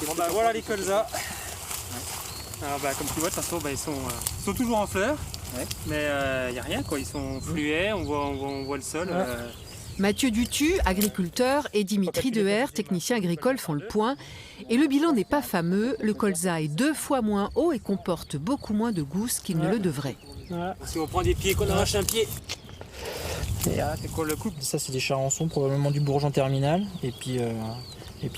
Bon bah voilà les colzas. Alors bah comme tu vois de toute façon ils sont toujours en fleurs. Ouais. Mais il n'y a rien quoi, ils sont fluets, on voit le sol. Ouais. Mathieu Dutu, agriculteur, et Dimitri Deher, technicien agricole, font le point. Et le bilan n'est pas fameux. Le colza est 2 fois moins haut et comporte beaucoup moins de gousses qu'il ne le devrait. Ouais. Si on prend des pieds, qu'on arrache un pied. Et c'est quoi le couple? Ça c'est des charançons, probablement du bourgeon terminal. Et puis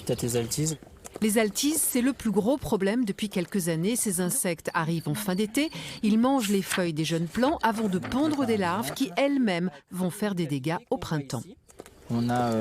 t'as tes altises. Les altises, c'est le plus gros problème depuis quelques années. Ces insectes arrivent en fin d'été. Ils mangent les feuilles des jeunes plants avant de pondre des larves qui elles-mêmes vont faire des dégâts au printemps. On a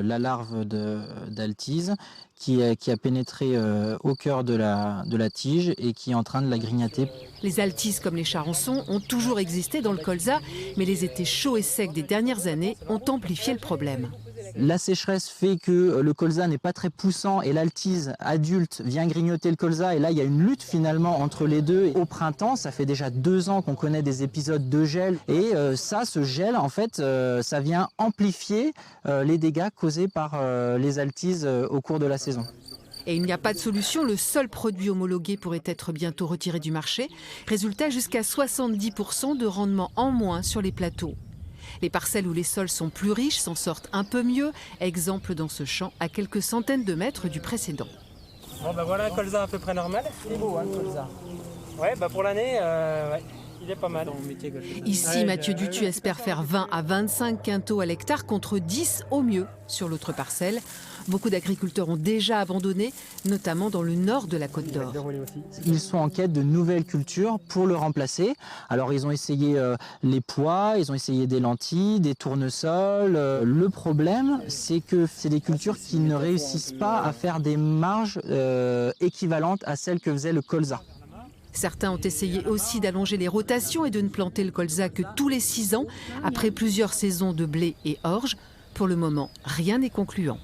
la larve d'altise qui a pénétré au cœur de la tige et qui est en train de la grignoter. Les altises, comme les charançons, ont toujours existé dans le colza, mais les étés chauds et secs des dernières années ont amplifié le problème. La sécheresse fait que le colza n'est pas très poussant et l'altise adulte vient grignoter le colza. Et là, il y a une lutte finalement entre les deux. Au printemps, ça fait déjà 2 ans qu'on connaît des épisodes de gel. Et ce gel, en fait, ça vient amplifier les dégâts causés par les altises au cours de la saison. Et il n'y a pas de solution, le seul produit homologué pourrait être bientôt retiré du marché. Résultat, jusqu'à 70% de rendement en moins sur les plateaux. Les parcelles où les sols sont plus riches s'en sortent un peu mieux. Exemple dans ce champ à quelques centaines de mètres du précédent. Bon bah voilà un colza à peu près normal. C'est beau hein, le colza. Ouais, bah pour l'année, ouais, il est pas mal. Ici, Mathieu Dutu espère faire 20 à 25 quintaux à l'hectare contre 10 au mieux sur l'autre parcelle. Beaucoup d'agriculteurs ont déjà abandonné, notamment dans le nord de la Côte d'Or. Ils sont en quête de nouvelles cultures pour le remplacer. Alors ils ont essayé les pois, ils ont essayé des lentilles, des tournesols. Le problème, c'est que c'est des cultures qui ne réussissent pas à faire des marges équivalentes à celles que faisait le colza. Certains ont essayé aussi d'allonger les rotations et de ne planter le colza que tous les 6 ans, après plusieurs saisons de blé et orge. Pour le moment, rien n'est concluant.